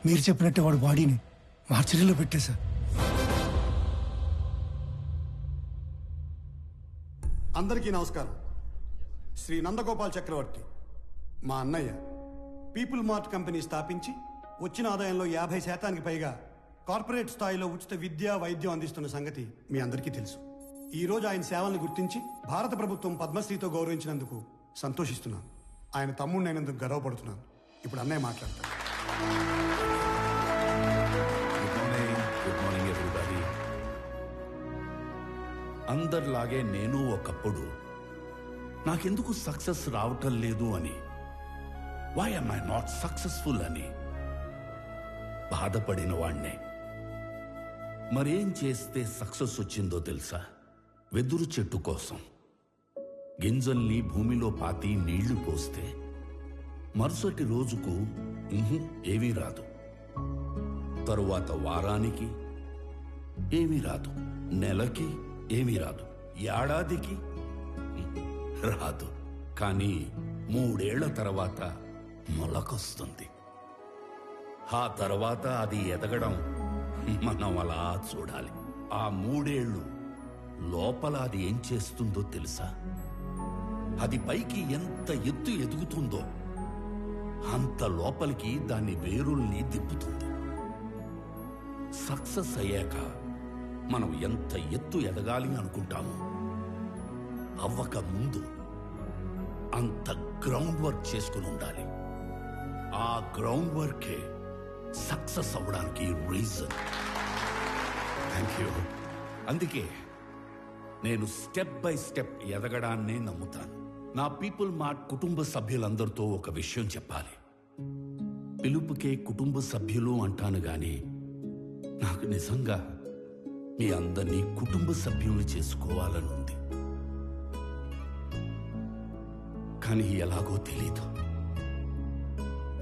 మీరు చెప్పినట్టే వాడు బాడీని మార్చరీలో పెట్టేశా. అందరికీ నమస్కారం. శ్రీ నందగోపాల్ చక్రవర్తి మా అన్నయ్య పీపుల్ మార్ట్ కంపెనీ స్థాపించి వచ్చిన ఆదాయంలో 50% పైగా కార్పొరేట్ స్థాయిలో ఉచిత విద్య వైద్యం అందిస్తున్న సంగతి మీ అందరికీ తెలుసు. ఈ రోజు ఆయన సేవలను గుర్తించి భారత ప్రభుత్వం పద్మశ్రీతో గౌరవించినందుకు సంతోషిస్తున్నాను. ఆయన తమ్ముడినైనందుకు గర్వపడుతున్నాను. ఇప్పుడు అన్నయ్య మాట్లాడతారు. Good morning everybody. అందరిలాగే నేను ఒకప్పుడు నాకెందుకు సక్సెస్ రావటం లేదు అని, why am I not successful అని బాధపడిన వాణ్ణే. మరేం చేస్తే సక్సెస్ వచ్చిందో తెలుసా? వెదురు చెట్టు కోసం గింజల్ని భూమిలో పాతి నీళ్లు పోస్తే మరుసటి రోజుకు ఏమీ రాదు, తరువాత వారానికి ఏమీ రాదు, నెలకి ఏమీ రాదు, ఏడాదికి రాదు. కానీ 3 ఏళ్ల తర్వాత మొలకొస్తుంది. ఆ తర్వాత అది ఎదగడం మనం అలా చూడాలి. ఆ 3 ఏళ్ళు లోపల అది ఏం చేస్తుందో తెలుసా? అది పైకి ఎంత ఎత్తు ఎదుగుతుందో అంత లోపలికి దాని వేరుల్ని దిప్పుతుంది. సక్సెస్ అయ్యాక మనం ఎంత ఎత్తు ఎదగాలి అనుకుంటామో అవ్వక ముందు అంత గ్రౌండ్ వర్క్ చేసుకుని ఉండాలి. ఆ గ్రౌండ్ వర్కే సక్సెస్ అవ్వడానికి రీజన్. Thank you. అందుకే నేను స్టెప్ బై స్టెప్ ఎదగడాన్నే నమ్ముతాను. నా పీపుల్ మార్ట్ కుటుంబ సభ్యులందరితో ఒక విషయం చెప్పాలి. పిలుపుకే కుటుంబ సభ్యులు అంటాను గాని నాకు నిజంగా మీ అందరినీ కుటుంబ సభ్యుల్ని చేసుకోవాలని ఉంది. కానీ ఎలాగో తెలీదు.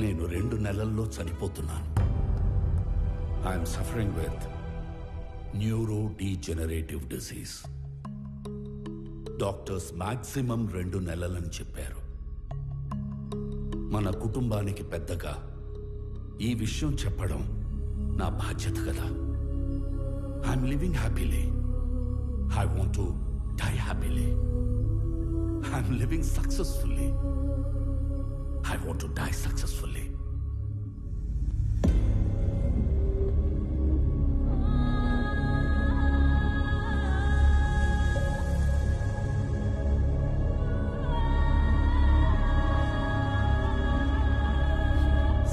నేను 2 నెలల్లో చనిపోతున్నాను. I'm suffering with neuro degenerative disease. Doctors maximum 2 నెలలని చెప్పారు. మన కుటుంబానికి పెద్దగా ఈ విషయం చెప్పడం నా బాధ్యత కదా. I'm living happily. I want to die happily. I'm living successfully. I want to die successfully.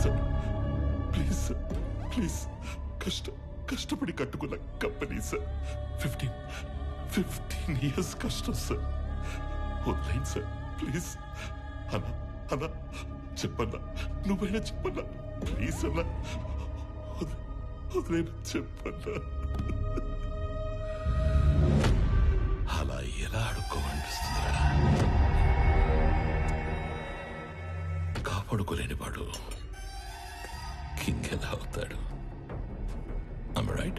Sir, please, sir, please. కష్టపడి కట్టుకున్న కంపెనీ సార్. 15 years కష్టం సార్. వదిలేండి సార్ ప్లీజ్. అన్నా చెప్పన్నా, నువ్వైనా చెప్పన్నా ప్లీజ్ అన్నా. వదిలేనా చెప్పన్నా. అలా ఎలా అడుక్కోమనిపిస్తుందిరా? కాపాడుకోలేని వాడు కింగ్ ఎలా అవుతాడు? Am I right?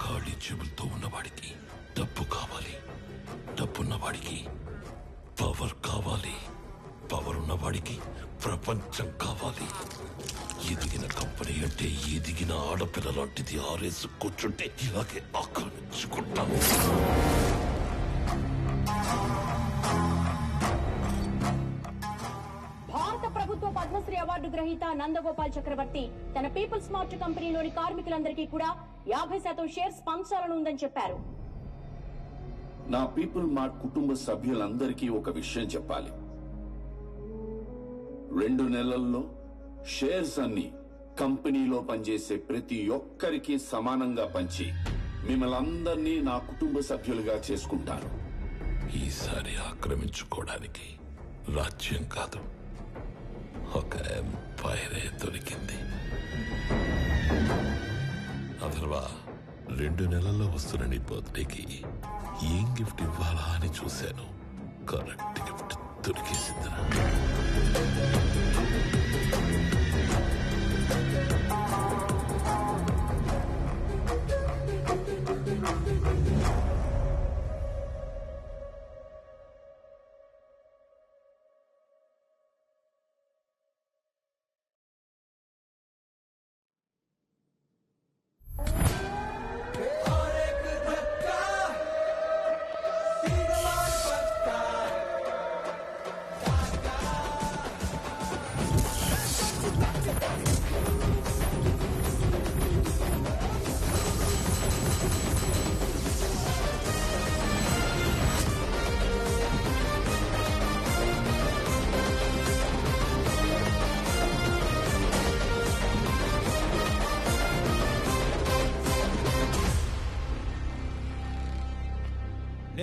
ఖాళీ చెవులతో ఉన్నవాడికి డబ్బు కావాలి, డబ్బున్నవాడికి పవర్ కావాలి, పవర్ ఉన్నవాడికి ప్రపంచం కావాలి. ఎదిగిన కంపెనీ అంటే ఎదిగిన ఆడపిల్ల లాంటిది. ఆరేసు కూర్చుంటే ఇలాగే ఆక్రమించుకుంటాము. భారత ప్రభుత్వ పద్మశ్రీ అవార్డు గ్రహీత నందగోపాల్ చక్రవర్తి తన పీపుల్ స్మార్ట్ కంపెనీలోని కార్మికులందరికీ కూడా 50% షేర్స్ పంచాలని ఉందని చెప్పారు. నా పీపుల్ మార్ట్ కుటుంబ సభ్యులందరికీ ఒక విషయం చెప్పాలి. 2 నెలల్లో షేర్స్ అన్ని కంపెనీలో పనిచేసే ప్రతి ఒక్కరికి సమానంగా పంచి మిమ్మల్ని అందరినీ నా కుటుంబ సభ్యులుగా చేసుకుంటాను. ఈసారి ఆక్రమించుకోవడానికి రాజ్యం కాదు, ఒక ఎంపైరే దొరికింది. అథర్వా, 2 నెలల్లో వస్తున్న నీ బర్త్డేకి ఏం గిఫ్ట్ ఇవ్వాలా అని చూశాను. కరెక్ట్ గిఫ్ట్ దొరికేసిందిరా.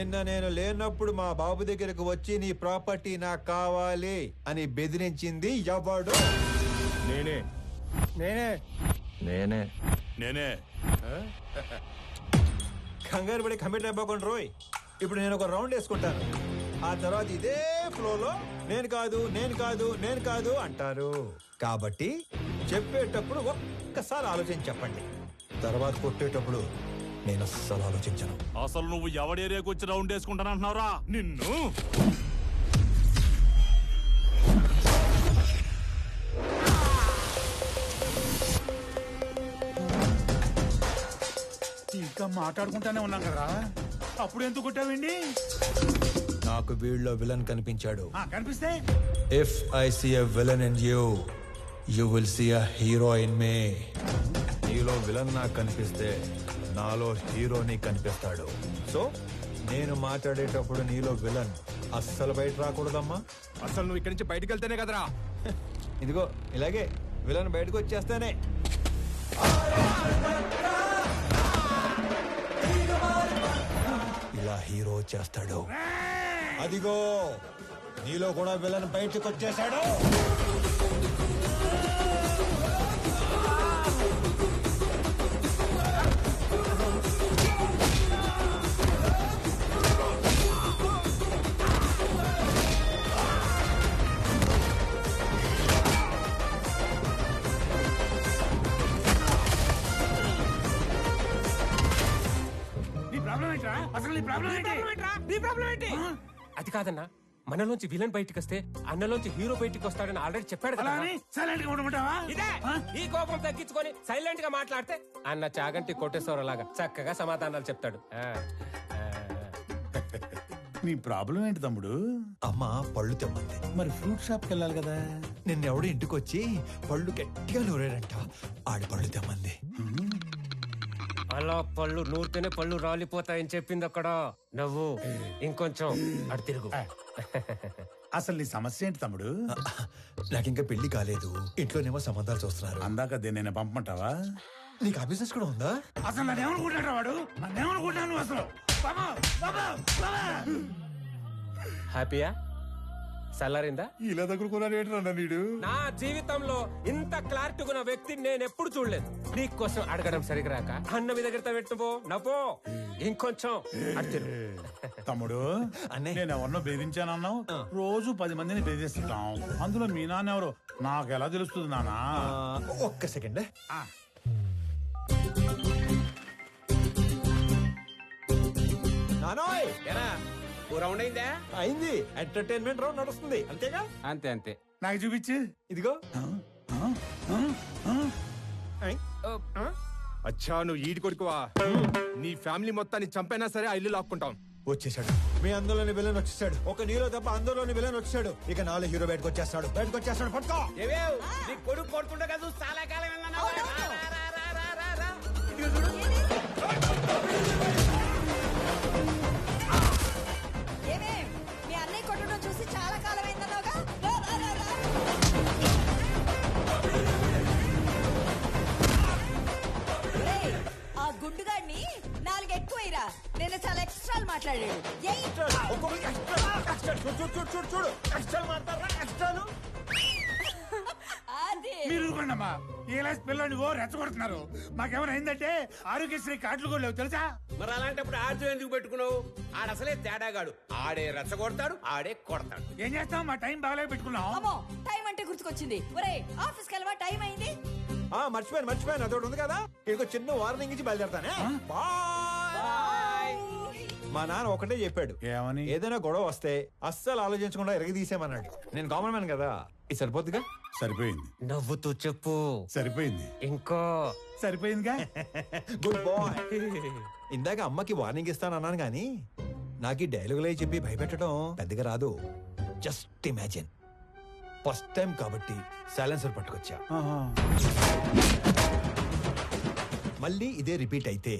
నిన్న నేను లేనప్పుడు మా బాబు దగ్గరకు వచ్చి నీ ప్రాపర్టీ నాకు కావాలి అని బెదిరించింది ఎవడు? నేనే నేనే కంగారు పడి కమిట్ అయిపోకుండా రోయ్. ఇప్పుడు నేను ఒక రౌండ్ వేసుకుంటాను. ఆ తర్వాత ఇదే ఫ్లోలో నేను కాదు అంటారు. కాబట్టి చెప్పేటప్పుడు ఒక్కసారి ఆలోచించి చెప్పండి. తర్వాత కొట్టేటప్పుడు నేను అస్సలు ఆలోచించను. అసలు నువ్వు ఎవడి ఏరియాకి వచ్చి రౌండ్ వేసుకుంటానంటున్నావురా నిన్ను? ఇంకా మాట్లాడుకుంటానే ఉన్నాం కదా, అప్పుడు ఎందుకు కొట్టావండి? నాకు వీళ్ళలో విలన్ కనిపించాడు. కనిపిస్తే if I see a villain in you, you will see a hero in me. నీలో విలన్ నాకు కనిపిస్తే నాలో హీరోని కనిపిస్తాడు. సో నేను మాట్లాడేటప్పుడు నీలో విలన్ అస్సలు బయట రాకూడదమ్మా. అసలు నువ్వు ఇక్కడి నుంచి బయటకు వెళ్తేనే కదరా. ఇదిగో ఇలాగే విలన్ బయటకు వచ్చేస్తానే. ఇలా హీరో చేస్తాడు. అదిగో నీలో కూడా విలన్ బయటకు వచ్చేసాడు. అది కాదన్నా, మనలోంచి విలన్ బయటికి వస్తే అన్నలోంచి హీరో బయటికి వస్తాడని ఆల్రెడీ చెప్పాడు కదా. ఇదే ఈ కోపం తగ్గించుకొని సైలెంట్ గా మాట్లాడితే అన్న చాగంటి కోటేశ్వర లాగా చక్కగా సమాధానాలు చెప్తాడు. నీ ప్రాబ్లం ఏంటి తమ్ముడు? అమ్మ పళ్ళు తెమ్మంది. మరి ఫ్రూట్ షాప్ కి వెళ్ళాలి కదా. నిన్నెవడు ఇంటికి వచ్చి పళ్ళు గట్టిగా నూరాడంట. ఆడి పళ్ళు తెమ్మంది. అలా పళ్ళు నూరితేనే పళ్ళు రాలిపోతాయని చెప్పింది అక్కడ. నువ్వు ఇంకొంచెం అటు తిరుగు. అసలు నీ సమస్య ఏంటి తమ్ముడు? నాకింకా పెళ్లి కాలేదు. ఇంట్లోనేమో సంబంధాలు చూస్తున్నారు. అందాక నేను పంపమంటావా? నీకు ఆ బిజినెస్ కూడా ఉందా? అసలు నన్నేమనుకుంటాడు వాడు? నన్నేమనుకుంటాను అసలు? హ్యాపీయా? సల్లారిందా? ఇలా దగ్గరుకున్నాడు నీడు. నా జీవితంలో ఇంత క్లారిటీ ఉన్న వ్యక్తిని నేను ఎప్పుడు చూడలేదు. నీకోసం అడగడం సరిగ్రాక అన్న మీ దగ్గర పెట్టుపో నవ్వో ఇంకొంచెం అడిచారు. తమ్ముడు అన్నయ్య. నేను ఎవరినో బెదిరించానన్నావు. రోజు 10 మందిని బెదిరిస్తుంటాం. అందులో మీ నాన్న ఎవరు నాకు ఎలా తెలుస్తుంది నానా? ఒక్క సెకండ్. నానోయ్ రౌండ్ అయిందా? అయింది. ఎంటర్టైన్మెంట్ రౌండ్ నడుస్తుంది. అంతేగా? అంతే అంతే. నాకు చూపించు. ఇదిగో. అచ్చా నువ్వు ఈడి కొడుకువా? నీ ఫ్యామిలీ మొత్తాన్ని చంపైనా సరే ఆ ఇల్లు లాక్కుంటాం. వచ్చేసాడు. మీ అందులోని విలన్ వచ్చేసాడు. ఒక నీలో తప్ప అందులోని విలన్ వచ్చాడు. ఇక నాలో హీరో బయటకు వచ్చేస్తాడు. పట్టుకో. నీ కొడుకు కొడుతుండే కదా చాలా కాలం. మీ అన్నయ్య కొట్టడం చూసి చాలా కాలం అయిందన్నావుగా. ఆ గుండుగాడిని 4 ఎక్కువైరా. నేను చాలా ఎక్స్ట్రాలు మాట్లాడాడు. మీరు ఊరుకోండమ్మా. ఈ క్లాస్ పిల్లల్ని రెచ్చగొడుతున్నారు. మాకేమైనా అయిందంటే ఆరోగ్యశ్రీ కార్డులు కూడా లేవు తెలుసా? మరి అలాంటప్పుడు ఆర్జం ఎందుకు పెట్టుకున్నావు? ఆడసలే తేడాగాడు. ఆడే రెచ్చగొడతాడు, ఆడే కొడతాడు. ఏం చేస్తాం? మా టైం బాగాలే పెట్టుకున్నాం. అమ్మో టైం అంటే గుర్తుకొచ్చింది. ఒరే ఆఫీస్కి వెళ్ళవా? టైం అయింది. మర్చిపోయాను. అదొకటి ఉంది కదా. ఇంకో చిన్న వార్నింగ్ ఇచ్చి బయలుదేరతానే. మా నాన్న ఒకటే చెప్పాడు. ఏమని? ఏదైనా గొడవ వస్తే అస్సలు ఆలోచించకుండా ఎరగదీసేమన్నాడు. నేను కామన్ మ్యాన్ కదా. ఇది సరిపోద్దిగా? సరిపోయింది. నవ్వుతూ చెప్పు. సరిపోయింది. ఇంకో సరిపోయిందిగా. Good bye. ఇందాక అమ్మకి వార్నింగ్ ఇస్తానన్నాను గానీ నాకు ఈ డైలాగులే చెప్పి భయపెట్టడం పెద్దగా రాదు. Just imagine. ఫస్ట్ టైం కాబట్టి సైలెన్సర్ పట్టుకొచ్చా. మళ్ళీ ఇదే రిపీట్ అయితే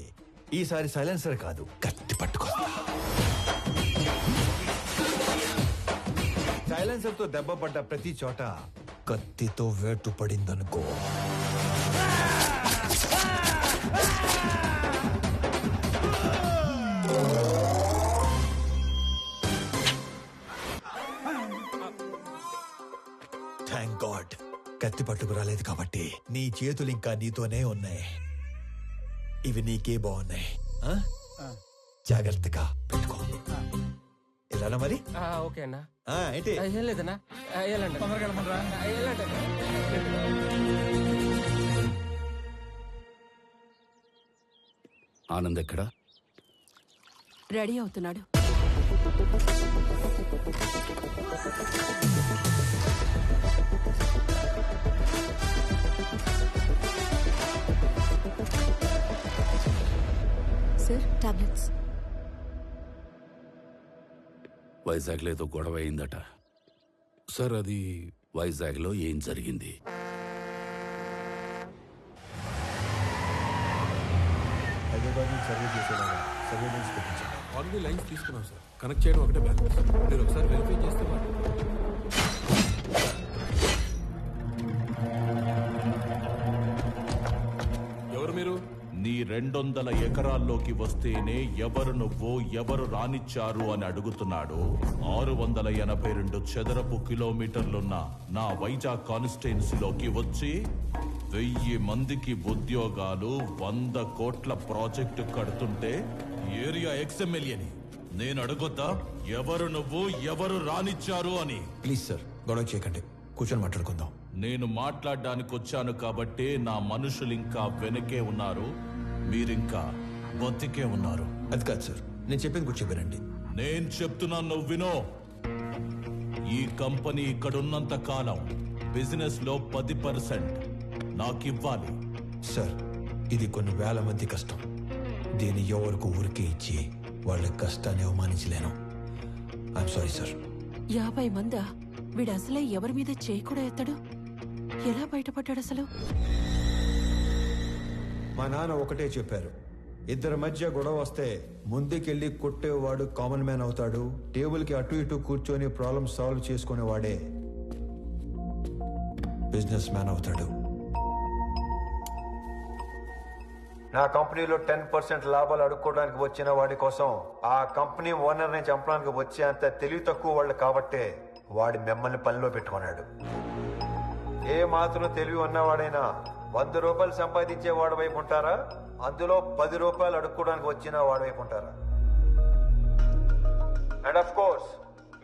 ఈసారి సైలెన్సర్ కాదు కత్తి పట్టుకొస్తా. సైలెన్సర్ తో దెబ్బ పడ్డ ప్రతి చోట కత్తితో వేటు పడిందనుకో. కత్తి పట్టుకు రాలేదు కాబట్టి నీ చేతులు ఇంకా నీతోనే ఉన్నాయి. ఇవి నీకే బాగున్నాయి. జాగ్రత్తగా పెట్టుకో. వెళ్ళాలా మరి? ఓకే అన్నా. ఏంటి? ఏం లేదన్నా, వెళ్ళండి. తొందరగా వెళ్ళమంటారా? వెళ్ళండి. ఆనంద్ ఎక్కడా? రెడీ అవుతున్నాడు. Sir, tablets. వైజాగ్లో ఏదో గొడవ అయిందట. సార్, అది వైజాగ్లో ఏం జరిగింది? హైదరాబాద్ నుంచి సర్వే చేసేలాగా సర్వేలెన్స్ పెట్టించాను. ఆల్రెడీ లైన్స్ తీసుకున్నాం సార్. కనెక్ట్ చేయడం ఒకటే బ్యాలెన్స్. మీరు ఒకసారి వెరిఫై చేస్తే ఎవరు మీరు? నీ 200 ఎకరాల్లోకి వస్తేనే ఎవరు నువ్వు, ఎవరు రానిచ్చారు అని అడుగుతున్నాడు. 682 చదరపు కిలోమీటర్లున్న నా వైజాగ్ కాన్స్టిట్యున్సీలోకి వచ్చి 1000 మందికి ఉద్యోగాలు, 100 కోట్ల ప్రాజెక్టు కడుతుంటే ఏరియా ఎక్స్ఎమ్మెల్యేని నేను అడగొద్దా ఎవరు నువ్వు, ఎవరు రానిచ్చారు అని? ప్లీజ్ సార్, గొడవ చేయకండి, కూర్చొని మాట్లాడుకుందాం. నేను మాట్లాడడానికి వచ్చాను కాబట్టే నా మనుషులు ఇంకా వెనకే ఉన్నారు, మీరింకా బతికే ఉన్నారు. అది కాదు సార్, నేను చెప్పింది కూర్చో వినండి. నేను చెప్తున్నాను, నువ్వు వినో. ఈ కంపెనీ ఇక్కడున్నంత కాలం బిజినెస్ లో 10% నాకివ్వాలి. సార్, ఇది కొన్ని వేల మంది కష్టం. దీన్ని ఎవరికి ఊరికే ఇచ్చి వాళ్ళ కష్టాన్ని అవమానించలేను. I'm sorry sir. 50 మందా? వీడు అసలే ఎవరి మీద చేయి కూడా ఎత్తాడు. ఎలా బయటపడ్డాడు అసలు? మా నాన్న ఒకటే చెప్పారు, ఇద్దరి మధ్య గొడవ వస్తే ముందుకెళ్ళి కొట్టేవాడు కామన్ మ్యాన్ అవుతాడు, టేబుల్కి అటు ఇటు కూర్చొని ప్రాబ్లం సాల్వ్ చేసుకునేవాడే బిజినెస్ మ్యాన్ అవుతాడు. నా కంపెనీలో 10% లాభాలు అడుక్కోవడానికి వచ్చిన వాడి కోసం ఆ కంపెనీ ఓనర్ని చంపడానికి వచ్చే అంత తెలివి తక్కువ వాళ్ళు కాబట్టే వాడి మిమ్మల్ని పనిలో పెట్టుకున్నాడు. ఏ మాత్రం తెలివి ఉన్నవాడైనా 100 రూపాయలు సంపాదించే వాడి వైపు ఉంటారా, అందులో 10 రూపాయలు అడుక్కోవడానికి వచ్చిన వాడి వైపు ఉంటారా? అండ్ ఆఫ్ కోర్స్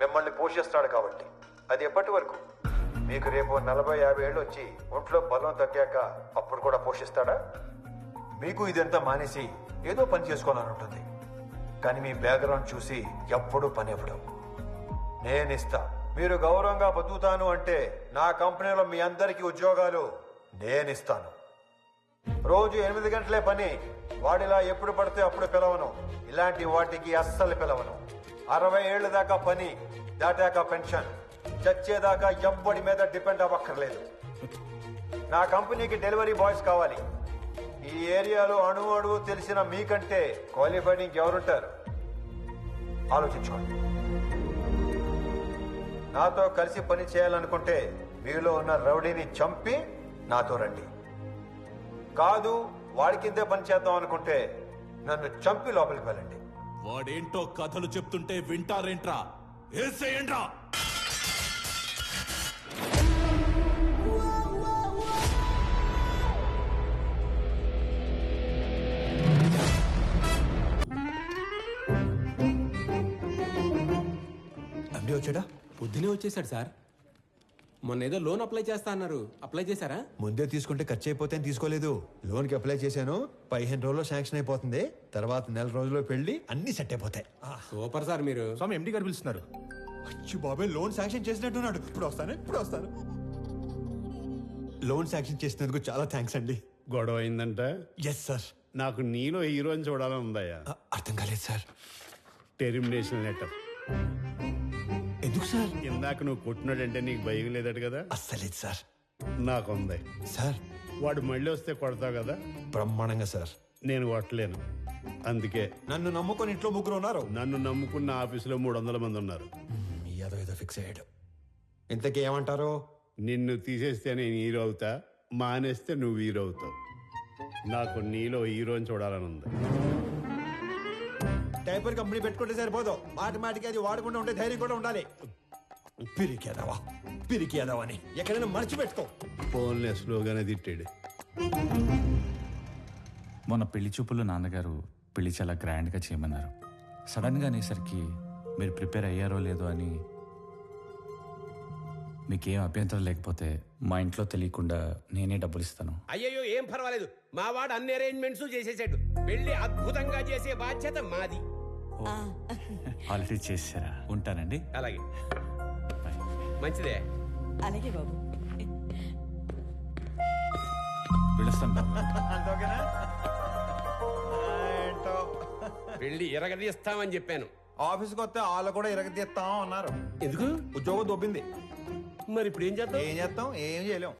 మిమ్మల్ని పోషిస్తాడు కాబట్టి. అది ఎప్పటి వరకు? మీకు రేపు 40-50 ఏళ్ళు వచ్చి ఒంట్లో బలం తగ్గాక అప్పుడు కూడా పోషిస్తాడా? మీకు ఇదంతా మానేసి ఏదో పని చేసుకోవాలని ఉంటుంది, కానీ మీ బ్యాక్గ్రౌండ్ చూసి ఎప్పుడూ పని ఇవ్వడం. నేనిస్తా. మీరు గౌరవంగా బతుకుతాను అంటే నా కంపెనీలో మీ అందరికీ ఉద్యోగాలు నేనిస్తాను. రోజు 8 గంటలే పని. వాడిలా ఎప్పుడు పడితే అప్పుడు పిలవను. ఇలాంటి వాటికి అస్సలు పిలవను. 60 ఏళ్ళ దాకా పని, దాటాక పెన్షన్. చచ్చేదాకా ఎవ్వడి మీద డిపెండ్ అవ్వక్కర్లేదు. నా కంపెనీకి డెలివరీ బాయ్స్ కావాలి. ఈ ఏరియాలో అణువు తెలిసిన మీకంటే క్వాలిఫైడ్ ఇంకెవరుంటారు? ఆలోచించుకోండి. నాతో కలిసి పని చేయాలనుకుంటే మీలో ఉన్న రౌడీని చంపి నాతో రండి. కాదు, వాడి కిందే పని చేద్దాం అనుకుంటే నన్ను చంపి లోపలికి వెళ్ళండి. వాడేంటో కథలు చెప్తుంటే వింటారేంట్రా? ఏసేయండ్రా. వచ్చాడా? పొద్దునే వచ్చేసాడు సార్. మొన్న ఏదో లోన్ అప్లై చేస్తా అన్నారు, అప్లై చేశారా? ముందే తీసుకుంటే ఖర్చు అయిపోతే తీసుకోలేదు. లోన్కి అప్లై చేశాను, 15 రోజుల్లో శాంక్షన్ అయిపోతుంది. తర్వాత 1 రోజుల్లో పెళ్లి, అన్ని సెట్ అయిపోతాయి. సూపర్ సార్ మీరు. స్వామి ఎండి గారు పిలుస్తున్నారు. అచ్చి బాబాయ్, లోన్ శాంక్షన్ చేసినట్టున్నాడు. ఇప్పుడు వస్తాను. లోన్ శాంక్షన్ చేసినందుకు చాలా థ్యాంక్స్ అండి. గొడవ అయిందంట? Yes sir. నాకు నీలో హీరోని చూడాలని ఉందయ్యా. అర్థం కాలేదు సార్. Termination letter. ఎందుకు సార్? ఇందాక నువ్వు కొట్టినాడంటే నీకు భయం లేదట కదా? అస్సలేదు సార్. నాకుంది సార్. వాడు మళ్ళీ వస్తే కొడతావు కదా? బ్రహ్మాండంగా సార్. నేను కొట్టలేను, అందుకే. నన్ను నమ్ముకొని ఇంట్లో 3 ఉన్నారు. నన్ను నమ్ముకున్న ఆఫీసులో 300 మంది ఉన్నారు. ఏదో ఫిక్స్ అయ్యాడు. ఇంతకీ ఏమంటారు? నిన్ను తీసేస్తే నేను హీరో అవుతా, మానేస్తే నువ్వు హీరో అవుతావు. నాకు నీలో హీరోని చూడాలని ఉంది. టైపర్ కంపెనీ పెట్టుకుంటే సరిపోదు, మాటికి అది వాడకుండా ఉంటే ధైర్యం కూడా ఉండాలి. పిరికేదావా అని ఎక్కడైనా మర్చిపెట్టుకో. ఫోన్లే స్లోగానే తిట్టాడు. మొన్న పెళ్లి చూపుల్లో నాన్నగారు పెళ్లి చాలా గ్రాండ్గా చేయమన్నారు. సడన్గా అనేసరికి మీరు ప్రిపేర్ అయ్యారో లేదో అని. మీకేం అభ్యంతరం లేకపోతే మా ఇంట్లో తెలియకుండా నేనే డబ్బులు ఇస్తాను. అయ్యయ్యో ఏం పర్వాలేదు, మా వాడు అన్ని అరేంజ్మెంట్స్ చేసేసాడు. పెళ్లి అద్భుతంగా చేసే బాధ్యత మాది. ఆల్రెడీ చేశారా? ఉంటానండి. అలాగే, మంచిదే. అలాగే బాబు. పిలుస్తాను బాబు. పెళ్లి ఎరగదీస్తామని చెప్పాను. ఆఫీస్కి వస్తే వాళ్ళు కూడా ఇరగదీస్తాం అన్నారు. ఎందుకు? ఉద్యోగం దొబ్బింది. మరి ఇప్పుడు ఏం చేద్దాం? ఏం చేయలేం.